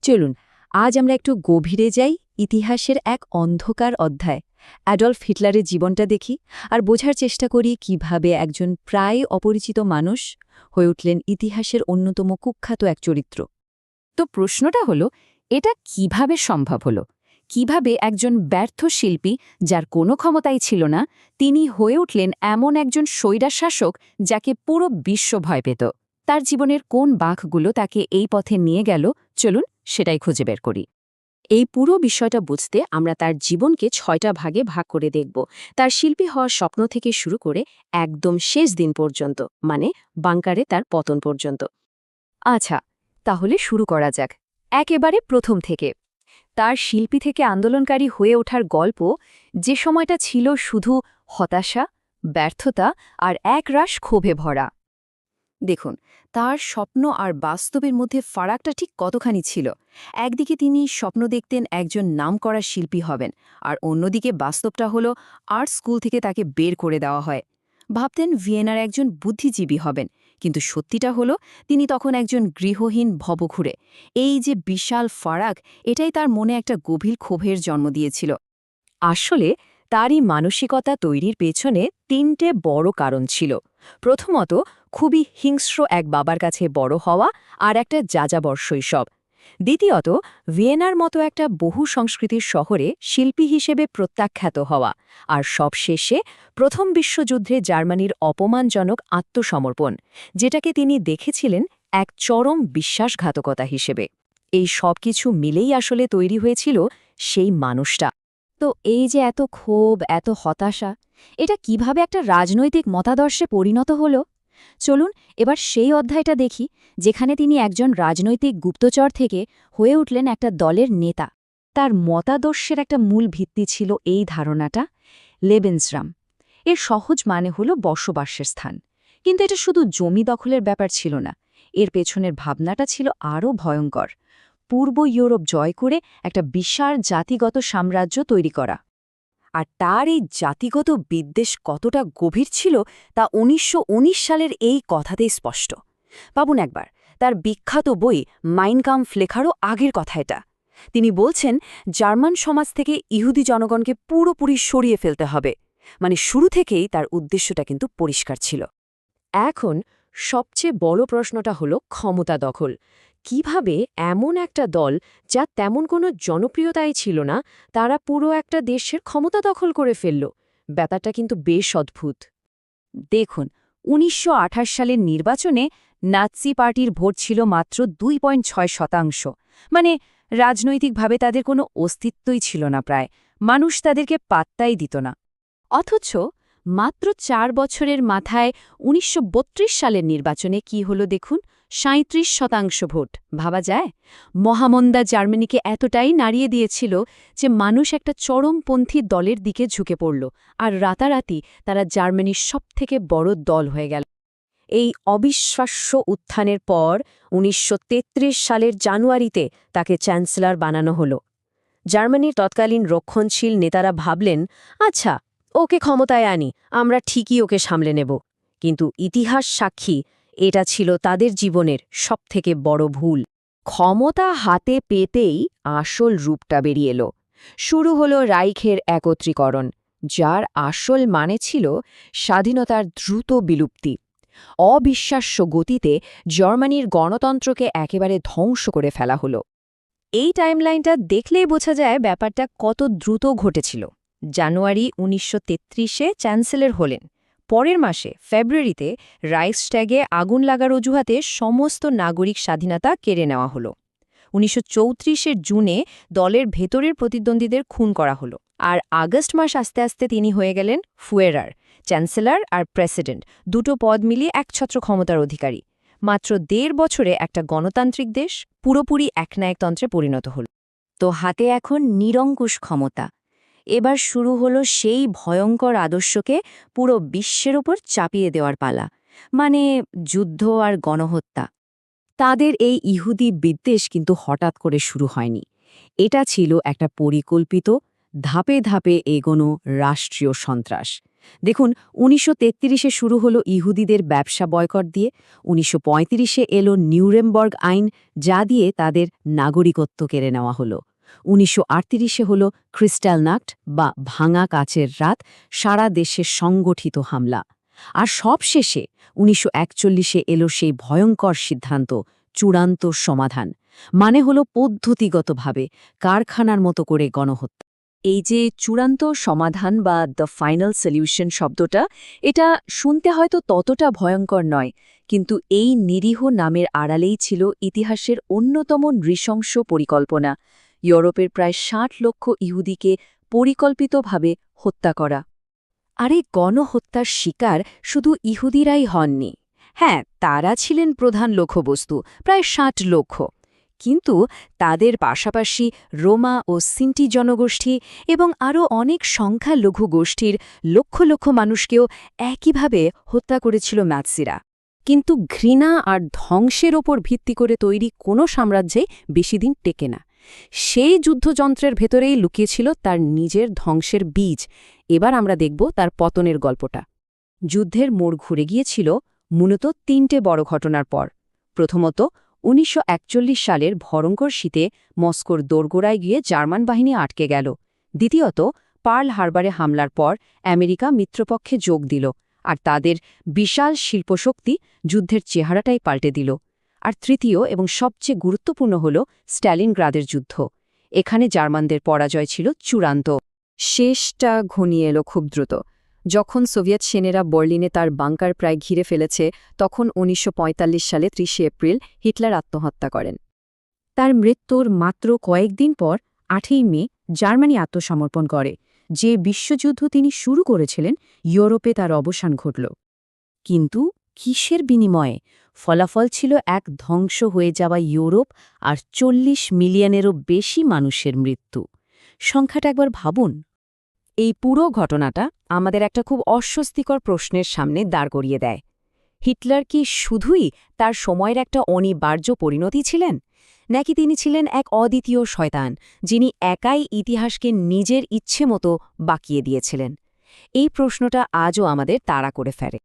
চলুন আজ আমরা একটু গভীরে যাই, ইতিহাসের এক অন্ধকার অধ্যায় অ্যাডলফ হিটলারের জীবনটা দেখি আর বোঝার চেষ্টা করি কিভাবে একজন প্রায় অপরিচিত মানুষ হয়ে উঠলেন ইতিহাসের অন্যতম কুখ্যাত এক চরিত্র। তো প্রশ্নটা হলো, এটা কিভাবে সম্ভব হলো? কিভাবে একজন ব্যর্থ শিল্পী, যার কোনো ক্ষমতাই ছিল না, তিনি হয়ে উঠলেন এমন একজন স্বৈরাশাসক যাকে পুরো বিশ্ব ভয় পেত? তার জীবনের কোন বাঁকগুলো তাকে এই পথে নিয়ে গেল? চলুন সেটাই খুঁজে বের করি। এই পুরো বিষয়টা বুঝতে আমরা তার জীবনকে ৬টা ভাগে ভাগ করে দেখব, তার শিল্পী হওয়ার স্বপ্ন থেকে শুরু করে একদম শেষ দিন পর্যন্ত, মানে বাংকারে তার পতন পর্যন্ত। আচ্ছা, তাহলে শুরু করা যাক একেবারে প্রথম থেকে। তার শিল্পী থেকে আন্দোলনকারী হয়ে ওঠার গল্প, যে সময়টা ছিল শুধু হতাশা, ব্যর্থতা আর একরাশ ক্ষোভে ভরা। দেখুন, তার স্বপ্ন আর বাস্তবের মধ্যে ফারাকটা ঠিক কতখানি ছিল। একদিকে তিনি স্বপ্ন দেখতেন একজন নামকরা শিল্পী হবেন, আর অন্যদিকে বাস্তবটা হলো আর্ট স্কুল থেকে তাকে বের করে দেওয়া হয়। ভাবতেন ভিয়েনার একজন বুদ্ধিজীবী হবেন, কিন্তু সত্যিটা হলো তিনি তখন একজন গৃহহীন ভবঘুরে। এই যে বিশাল ফারাক, এটাই তার মনে একটা গভীর ক্ষোভের জন্ম দিয়েছিল। আসলে তারই মানসিকতা তৈরির পেছনে ৩টে বড় কারণ ছিল। প্রথমত, খুবই হিংস্র এক বাবার কাছে বড় হওয়া আর একটা যাযাবর শৈশব। দ্বিতীয়ত, ভিয়েনার মতো একটা বহু সংস্কৃতির শহরে শিল্পী হিসেবে প্রত্যাখ্যাত হওয়া। আর সবশেষে প্রথম বিশ্বযুদ্ধে জার্মানির অপমানজনক আত্মসমর্পণ, যেটাকে তিনি দেখেছিলেন এক চরম বিশ্বাসঘাতকতা হিসেবে। এই সব কিছু মিলেই আসলে তৈরি হয়েছিল সেই মানুষটা। তো এই যে এত ক্ষোভ, এত হতাশা, এটা কিভাবে একটা রাজনৈতিক মতাদর্শে পরিণত হলো? চলুন এবার সেই অধ্যায়টা দেখি, যেখানে তিনি একজন রাজনৈতিক গুপ্তচর থেকে হয়ে উঠলেন একটা দলের নেতা। তার মতাদর্শের একটা মূল ভিত্তি ছিল এই ধারণাটা, লেবেনসরাম। এর সহজ মানে হল বসবাসের স্থান। কিন্তু এটা শুধু জমি দখলের ব্যাপার ছিল না, এর পেছনের ভাবনাটা ছিল আরও ভয়ঙ্কর। পূর্ব ইউরোপ জয় করে একটা বিশাল জাতিগত সাম্রাজ্য তৈরি করা। আর তার এই জাতিগত বিদ্বেষ কতটা গভীর ছিল তা ১৯১৯ সালের এই কথাতেই স্পষ্ট। ভাবুন একবার, তার বিখ্যাত বই মাইন কাম্ফ লেখারও আগের কথা এটা। তিনি বলছেন জার্মান সমাজ থেকে ইহুদি জনগণকে পুরোপুরি সরিয়ে ফেলতে হবে। মানে শুরু থেকেই তার উদ্দেশ্যটা কিন্তু পরিষ্কার ছিল। এখন সবচেয়ে বড় প্রশ্নটা হলো ক্ষমতা দখল। কিভাবে এমন একটা দল, যা তেমন কোনো জনপ্রিয়তাই ছিল না, তারা পুরো একটা দেশের ক্ষমতা দখল করে ফেলল? ব্যাপারটা কিন্তু বেশ অদ্ভুত। দেখুন, ১৯২৮ সালের নির্বাচনে নাৎসি পার্টির ভোট ছিল মাত্র ২.৬%। মানে রাজনৈতিকভাবে তাদের কোনো অস্তিত্বই ছিল না প্রায়। মানুষ তাদেরকে পাত্তাই দিত না। অথচ মাত্র ৪ বছরের মাথায় ১৯৩২ সালের নির্বাচনে কি হলো দেখুন, ৩৭% ভোট। ভাবা যায়? মহামন্দা জার্মানিকে এতটাই নাড়িয়ে দিয়েছিল যে মানুষ একটা চরমপন্থী দলের দিকে ঝুঁকে পড়ল, আর রাতারাতি তারা জার্মানির সবথেকে বড় দল হয়ে গেল। এই অবিশ্বাস্য উত্থানের পর ১৯৩৩ সালের জানুয়ারিতে তাকে চ্যান্সেলর বানানো হলো। জার্মানির তৎকালীন রক্ষণশীল নেতারা ভাবলেন, আচ্ছা, ওকে ক্ষমতায় আনি, আমরা ঠিকই ওকে সামলে নেব। কিন্তু ইতিহাস সাক্ষী, এটা ছিল তাদের জীবনের সবথেকে বড় ভুল। ক্ষমতা হাতে পেতেই আসল রূপটা বেরিয়ে এলো। শুরু হলো রাইখের একত্রীকরণ, যার আসল মানে ছিল স্বাধীনতার দ্রুত বিলুপ্তি। অবিশ্বাস্য গতিতে জার্মানির গণতন্ত্রকে একেবারে ধ্বংস করে ফেলা হলো। এই টাইমলাইনটা দেখলেই বোঝা যায় ব্যাপারটা কত দ্রুত ঘটেছিল। জানুয়ারি ১৯৩৩-এ চ্যান্সেলর হলেন। পরের মাসে ফেব্রুয়ারিতে রাইখস্ট্যাগে আগুন লাগার অজুহাতে সমস্ত নাগরিক স্বাধীনতা কেড়ে নেওয়া হলো। ১৯৩৪-এর জুনে দলের ভেতরের প্রতিদ্বন্দ্বীদের খুন করা হলো। আর আগস্ট মাস আস্তে আস্তে তিনি হয়ে গেলেন ফুয়েরার, চ্যান্সেলর আর প্রেসিডেন্ট, দুটো পদ মিলিয়ে একছত্র ক্ষমতার অধিকারী। মাত্র ১.৫ বছরে একটা গণতান্ত্রিক দেশ পুরোপুরি একনায়কতন্ত্রে পরিণত হল। তো হাতে এখন নিরঙ্কুশ ক্ষমতা। এবার শুরু হলো সেই ভয়ঙ্কর আদর্শকে পুরো বিশ্বের ওপর চাপিয়ে দেওয়ার পালা, মানে যুদ্ধ আর গণহত্যা। তাদের এই ইহুদি বিদ্বেষ কিন্তু হঠাৎ করে শুরু হয়নি। এটা ছিল একটা পরিকল্পিত, ধাপে ধাপে এগোনো রাষ্ট্রীয় সন্ত্রাস। দেখুন, ১৯৩৩-এ শুরু হলো ইহুদিদের ব্যবসা বয়কট দিয়ে, ১৯৩৫-এ এলো নিউরেমবার্গ আইন, যা দিয়ে তাদের নাগরিকত্ব কেড়ে নেওয়া হলো। ১৯৩৮-এ হলো ক্রিস্টালনাক্ট বা ভাঙা কাচের রাত, সারা দেশে সংগঠিত হামলা। আর সবশেষে ১৯৪১-এ এলো সেই ভয়ঙ্কর সিদ্ধান্ত, চূড়ান্ত সমাধান, মানে হলো পদ্ধতিগতভাবে কারখানার মতো করে গণহত্যা। এই যে চূড়ান্ত সমাধান বা দ্য ফাইনাল সলিউশন শব্দটা, এটা শুনতে হয়তো ততটা ভয়ঙ্কর নয়, কিন্তু এই নিরীহ নামের আড়ালেই ছিল ইতিহাসের অন্যতম নৃশংস পরিকল্পনা, ইউরোপের প্রায় ৬০ লক্ষ ইহুদিকে পরিকল্পিতভাবে হত্যা করা। আর এই গণহত্যার শিকার শুধু ইহুদিরাই হননি। হ্যাঁ, তারা ছিলেন প্রধান লক্ষ্যবস্তু, প্রায় ৬০ লক্ষ। কিন্তু তাদের পাশাপাশি রোমা ও সিন্টি জনগোষ্ঠী এবং আরও অনেক সংখ্যালঘু গোষ্ঠীর লক্ষ লক্ষ মানুষকেও একইভাবে হত্যা করেছিল নাৎসিরা। কিন্তু ঘৃণা আর ধ্বংসের ওপর ভিত্তি করে তৈরি কোনো সাম্রাজ্যে বেশিদিন টেকে না। সেই যুদ্ধযন্ত্রের ভেতরেই লুকিয়েছিল তার নিজের ধ্বংসের বীজ। এবার আমরা দেখব তার পতনের গল্পটা। যুদ্ধের মোড় ঘুরে গিয়েছিল মূলত ৩টে বড় ঘটনার পর। প্রথমত, ১৯৪১ সালের ভয়ঙ্কর শীতে মস্কোর দোরগোড়ায় গিয়ে জার্মান বাহিনী আটকে গেল। দ্বিতীয়ত, পার্ল হারবারে হামলার পর আমেরিকা মিত্রপক্ষে যোগ দিল, আর তাদের বিশাল শিল্পশক্তি যুদ্ধের চেহারাটাই পাল্টে দিল। আর তৃতীয় এবং সবচেয়ে গুরুত্বপূর্ণ হল স্ট্যালিনগ্রাদের যুদ্ধ। এখানে জার্মানদের পরাজয় ছিল চূড়ান্ত। শেষটা ঘনিয়ে এলো খুব দ্রুত। যখন সোভিয়েত সেনারা বার্লিনে তার বাংকার প্রায় ঘিরে ফেলেছে, তখন ১৯৪৫ সালে ৩০ এপ্রিল হিটলার আত্মহত্যা করেন। তার মৃত্যুর মাত্র কয়েকদিন পর ৮ই মে জার্মানি আত্মসমর্পণ করে। যে বিশ্বযুদ্ধ তিনি শুরু করেছিলেন, ইউরোপে তার অবসান ঘটল। কিন্তু কিসের বিনিময়ে? ফলাফল ছিল এক ধ্বংস হয়ে যাওয়া ইউরোপ আর ৪০ মিলিয়নেরও বেশি মানুষের মৃত্যু। সংখ্যাটা একবার ভাবুন। এই পুরো ঘটনাটা আমাদের একটা খুব অস্বস্তিকর প্রশ্নের সামনে দাঁড় করিয়ে দেয়। হিটলার কি শুধুই তার সময়ের একটা অনিবার্য পরিণতি ছিলেন, নাকি তিনি ছিলেন এক অদ্বিতীয় শয়তান, যিনি একাই ইতিহাসকে নিজের ইচ্ছে মতো বাঁকিয়ে দিয়েছিলেন? এই প্রশ্নটা আজও আমাদের তাড়া করে ফেলে।